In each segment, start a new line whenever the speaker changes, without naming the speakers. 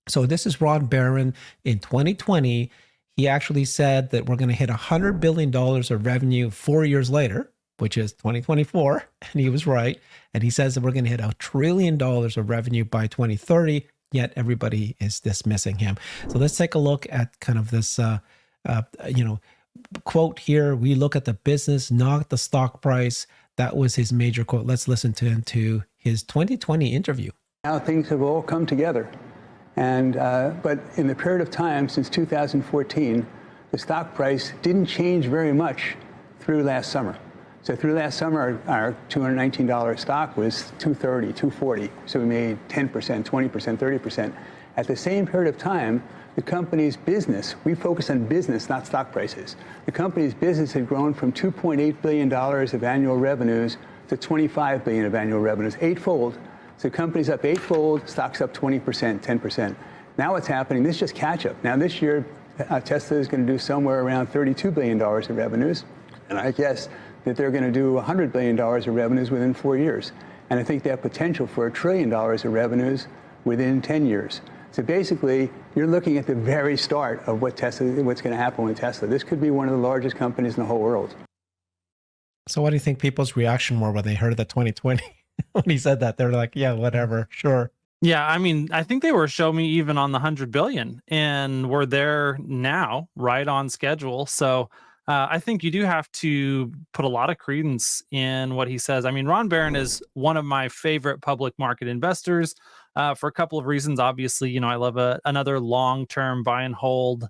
So this is Ron Barron in 2020. He actually said that we're going to hit $100 billion of revenue 4 years later, which is 2024. And he was right. And he says that we're going to hit $1 trillion of revenue by 2030, yet everybody is dismissing him. So let's take a look at kind of this, quote here. We look at the business, not the stock price. That was his major quote. Let's listen to his 2020 interview.
Now things have all come together. And, but in the period of time since 2014, the stock price didn't change very much through last summer. So through last summer, our $219 stock was $230, $240. So we made 10%, 20%, 30%. At the same period of time, the company's business, we focus on business, not stock prices. The company's business had grown from $2.8 billion of annual revenues to $25 billion of annual revenues, eightfold. So the company's up eightfold, stock's up 20%, 10%. Now what's happening, this is just catch up. Now this year, Tesla is going to do somewhere around $32 billion of revenues. And I guess that they're going to do $100 billion of revenues within 4 years. And I think they have potential for $1 trillion of revenues within 10 years. So basically, you're looking at the very start of what's going to happen with Tesla. This could be one of the largest companies in the whole world.
So what do you think people's reaction were when they heard that 2020? When he said that, they're like, yeah, whatever, sure.
Yeah, I mean, I think they were show me even on the 100 billion, and we're there now, right on schedule. So I think you do have to put a lot of credence in what he says. I mean, Ron Barron is one of my favorite public market investors for a couple of reasons. Obviously, I love another long-term buy and hold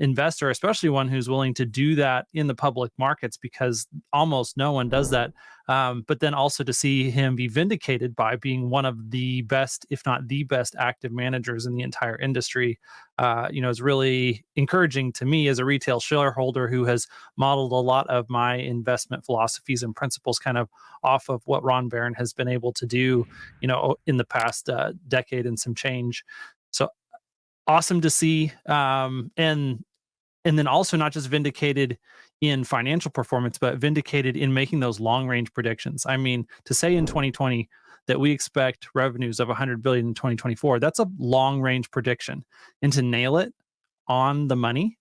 investor, especially one who's willing to do that in the public markets, because almost no one does that. But then also to see him be vindicated by being one of the best, if not the best, active managers in the entire industry, is really encouraging to me as a retail shareholder who has modeled a lot of my investment philosophies and principles kind of off of what Ron Barron has been able to do, in the past decade and some change. So awesome to see. And then also not just vindicated in financial performance, but vindicated in making those long-range predictions. I mean, to say in 2020 that we expect revenues of 100 billion in 2024, that's a long-range prediction. And to nail it on the money,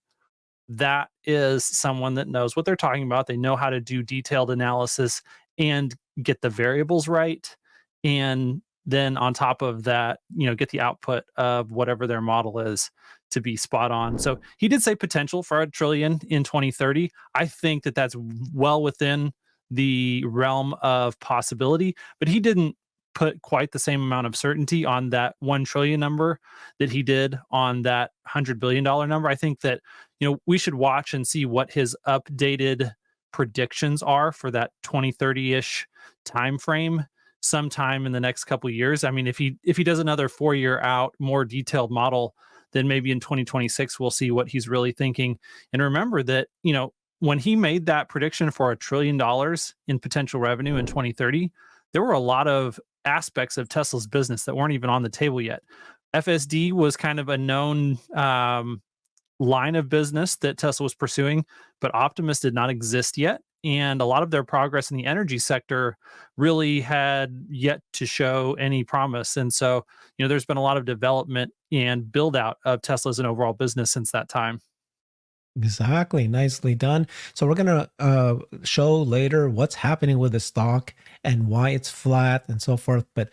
that is someone that knows what they're talking about. They know how to do detailed analysis and get the variables right. And then on top of that, get the output of whatever their model is to be spot on. So he did say potential for $1 trillion in 2030. I think that that's well within the realm of possibility, but he didn't put quite the same amount of certainty on that 1 trillion number that he did on that $100 billion number. I think that, we should watch and see what his updated predictions are for that 2030-ish time frame sometime in the next couple of years. I mean, if he does another 4-year out, more detailed model, then maybe in 2026, we'll see what he's really thinking. And remember that, when he made that prediction for $1 trillion in potential revenue in 2030, there were a lot of aspects of Tesla's business that weren't even on the table yet. FSD was kind of a known line of business that Tesla was pursuing, but Optimus did not exist yet. And a lot of their progress in the energy sector really had yet to show any promise. And so, there's been a lot of development and build out of Tesla as an overall business since that time.
Exactly. Nicely done. So we're going to show later what's happening with the stock and why it's flat and so forth. But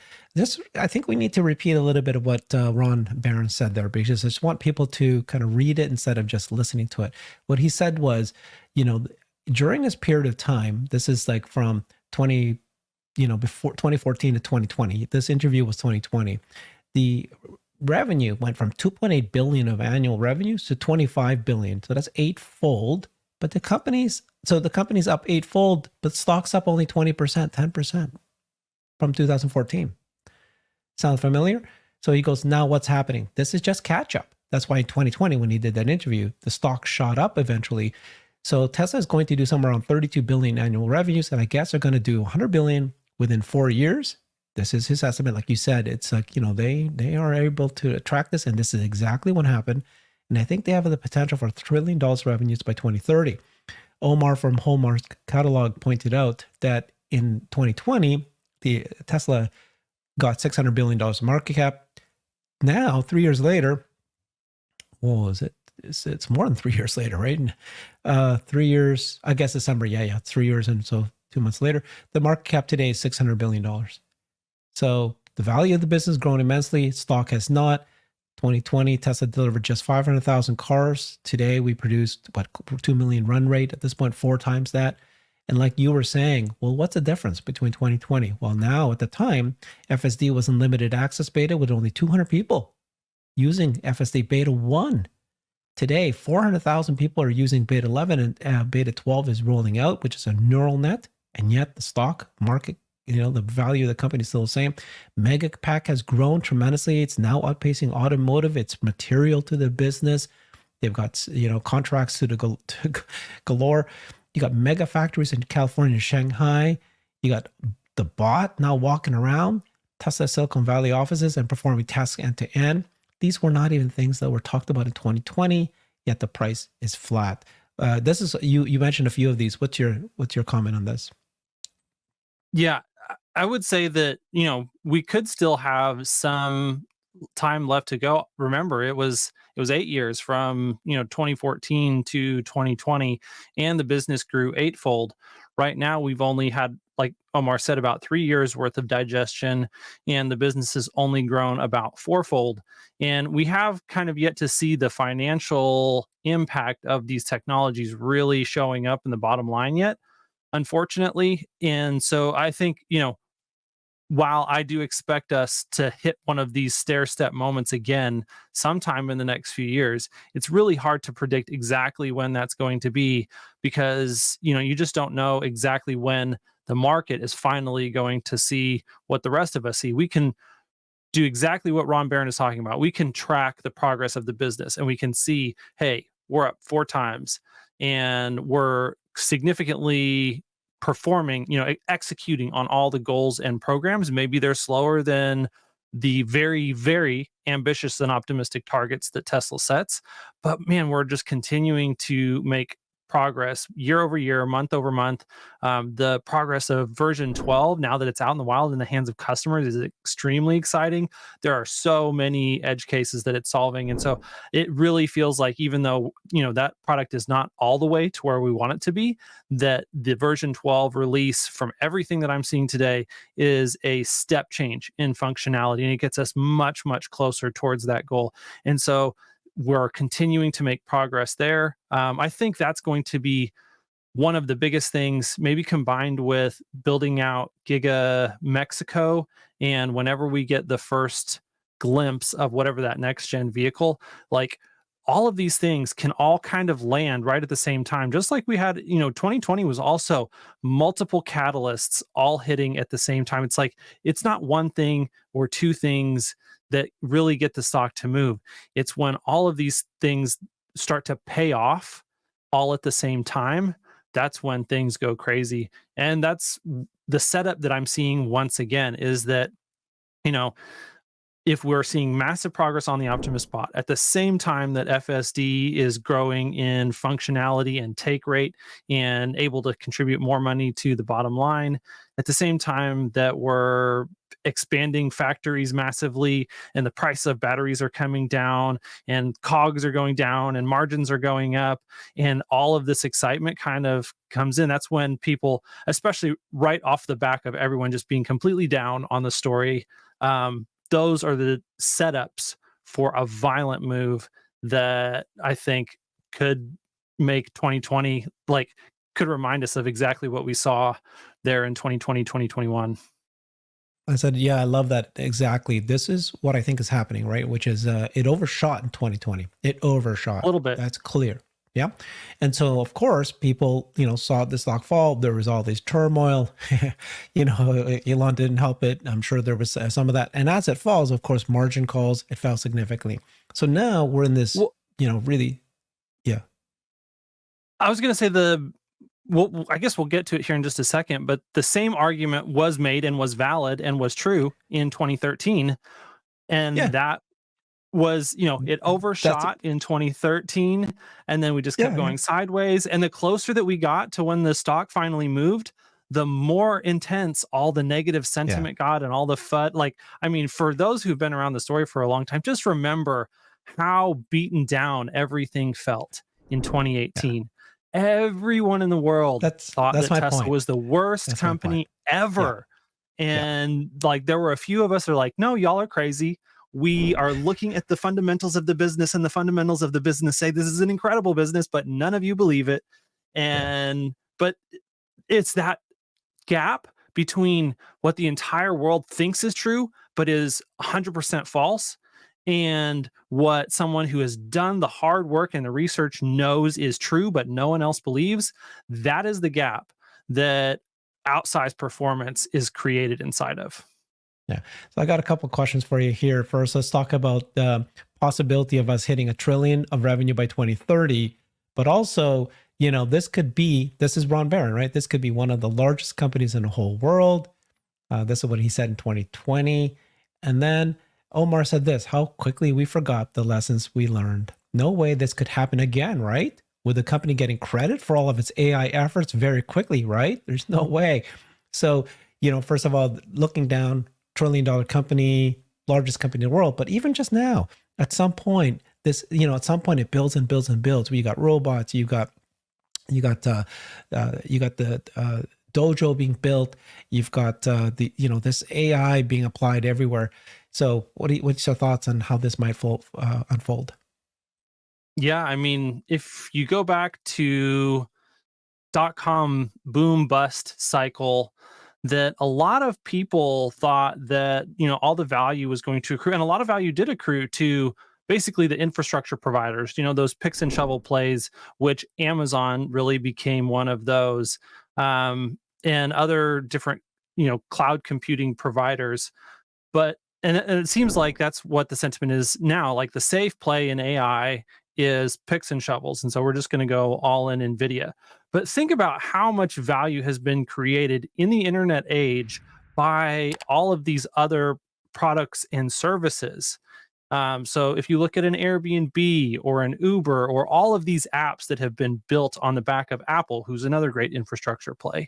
I think we need to repeat a little bit of what Ron Barron said there, because I just want people to kind of read it instead of just listening to it. What he said was, during this period of time, this is like from before 2014 to 2020, this interview was 2020, the revenue went from 2.8 billion of annual revenues to 25 billion. So that's eightfold. But the company's up eightfold, but stock's up only 20%, 10% from 2014. Sound familiar? So he goes, now what's happening? This is just catch up. That's why in 2020, when he did that interview, the stock shot up eventually. So Tesla is going to do somewhere around 32 billion annual revenues, and I guess they're going to do 100 billion within 4 years. This is his estimate. Like you said, it's like, they are able to attract this, and this is exactly what happened. And I think they have the potential for $1 trillion revenues by 2030. Omar from Hallmark Catalog pointed out that in 2020, the Tesla got $600 billion market cap. now, 3 years later, well, is it? It's more than 3 years later, right? 3 years, I guess December. Yeah, 3 years, and so 2 months later, the market cap today is $600 billion. So the value of the business has grown immensely. Stock has not. 2020, Tesla delivered just 500,000 cars. Today, we produced, 2 million run rate at this point, 4 times that. And like you were saying, well, what's the difference between 2020? Well, now at the time, FSD was in limited access beta with only 200 people using FSD beta 1. Today, 400,000 people are using beta 11, and beta 12 is rolling out, which is a neural net. And yet the stock market, the value of the company is still the same. Megapack has grown tremendously. It's now outpacing automotive. It's material to the business. They've got, contracts to galore. You got mega factories in California and Shanghai. You got the bot now walking around Tesla Silicon Valley offices and performing tasks end to end. These were not even things that were talked about in 2020, yet the price is flat. This is you mentioned a few of these. What's your comment on this?
Yeah, I would say that, we could still have some time left to go. Remember, it was 8 years from, 2014 to 2020, and the business grew eightfold. Right now, we've only had, like Omar said, about 3 years worth of digestion, and the business has only grown about fourfold. And we have kind of yet to see the financial impact of these technologies really showing up in the bottom line yet, unfortunately. And so I think, while I do expect us to hit one of these stair step moments again sometime in the next few years, it's really hard to predict exactly when that's going to be, because, you just don't know exactly when the market is finally going to see what the rest of us see. We can do exactly what Ron Barron is talking about. We can track the progress of the business, and we can see, hey, we're up 4 times and we're significantly performing, executing on all the goals and programs. Maybe they're slower than the very, very ambitious and optimistic targets that Tesla sets, but man, we're just continuing to make progress year over year, month over month. The progress of version 12, now that it's out in the wild in the hands of customers, is extremely exciting. There are so many edge cases that it's solving. And so it really feels like, even though, that product is not all the way to where we want it to be, that the version 12 release, from everything that I'm seeing today, is a step change in functionality, and it gets us much, much closer towards that goal. And so we're continuing to make progress there. I think that's going to be one of the biggest things, maybe combined with building out Giga Mexico. And whenever we get the first glimpse of whatever that next gen vehicle, like, all of these things can all kind of land right at the same time. Just like we had, 2020 was also multiple catalysts all hitting at the same time. It's like, it's not one thing or two things that really get the stock to move. It's when all of these things start to pay off all at the same time, that's when things go crazy. And that's the setup that I'm seeing once again, is that, if we're seeing massive progress on the Optimus bot at the same time that FSD is growing in functionality and take rate and able to contribute more money to the bottom line, at the same time that we're expanding factories massively and the price of batteries are coming down and COGS are going down and margins are going up, and all of this excitement kind of comes in, that's when people, especially right off the back of everyone just being completely down on the story, those are the setups for a violent move that I think could make 2020, could remind us of exactly what we saw there in 2020, 2021.
I said, yeah, I love that. Exactly. This is what I think is happening, right? Which is it overshot in 2020. It overshot.
A little bit.
That's clear. Yeah. And so, of course, people, saw the stock fall. There was all this turmoil. Elon didn't help it. I'm sure there was some of that. And as it falls, of course, margin calls, it fell significantly. So now we're in this, really, yeah.
I was going to say I guess we'll get to it here in just a second, but the same argument was made and was valid and was true in 2013. And that was, it overshot in 2013, and then we just kept going sideways. And the closer that we got to when the stock finally moved, the more intense all the negative sentiment got and all the FUD. Like, I mean, for those who've been around the story for a long time, just remember how beaten down everything felt in 2018. Everyone in the world thought
That's
that
my
Tesla
point.
was the worst
That's my point.
company ever. And like, there were a few of us that are like, no, y'all are crazy. We are looking at the fundamentals of the business, and the fundamentals of the business say this is an incredible business, but none of you believe it. And but it's that gap between what the entire world thinks is true but is 100% false, and what someone who has done the hard work and the research knows is true but no one else believes. That is the gap that outsized performance is created inside of.
Yeah. So I got a couple questions for you here. First, let's talk about the possibility of us hitting $1 trillion of revenue by 2030. But also, this is Ron Barron, right? This could be one of the largest companies in the whole world. This is what he said in 2020. And then Omar said this: how quickly we forgot the lessons we learned. No way this could happen again, right? With the company getting credit for all of its AI efforts very quickly, right? There's no way. So, first of all, looking down, $1 trillion company, largest company in the world. But even just now, at some point, it builds and builds and builds. You got robots, you got the Dojo being built. You've got this AI being applied everywhere. So what's your thoughts on how this might unfold?
Yeah, I mean, if you go back to .com boom bust cycle, that a lot of people thought that all the value was going to accrue, and a lot of value did accrue to basically the infrastructure providers, those picks and shovel plays, which Amazon really became one of those, and other different cloud computing providers. But and it seems like that's what the sentiment is now. Like, the safe play in AI is picks and shovels, and so we're just going to go all in NVIDIA. But think about how much value has been created in the internet age by all of these other products and services. So if you look at an Airbnb or an Uber or all of these apps that have been built on the back of Apple, who's another great infrastructure play,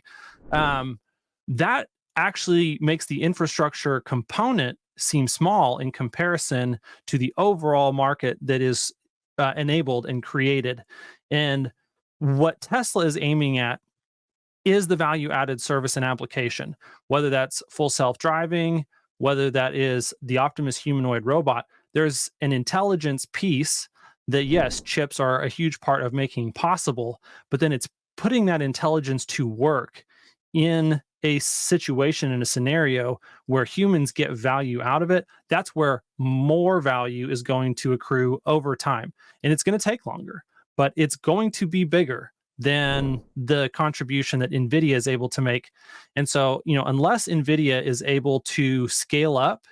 that actually makes the infrastructure component seem small in comparison to the overall market that is enabled and created. And what Tesla is aiming at is the value added service and application, whether that's full self-driving, whether that is the Optimus humanoid robot. There's an intelligence piece that, yes, chips are a huge part of making possible, but then it's putting that intelligence to work in a situation, in a scenario where humans get value out of it. That's where more value is going to accrue over time. And it's going to take longer, but it's going to be bigger than the contribution that NVIDIA is able to make. And so, unless NVIDIA is able to scale up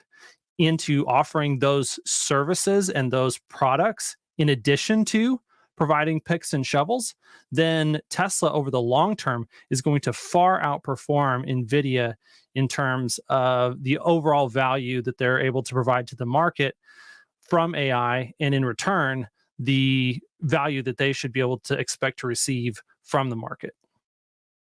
into offering those services and those products in addition to providing picks and shovels, then Tesla over the long term is going to far outperform NVIDIA in terms of the overall value that they're able to provide to the market from AI, and in return, the value that they should be able to expect to receive from the market.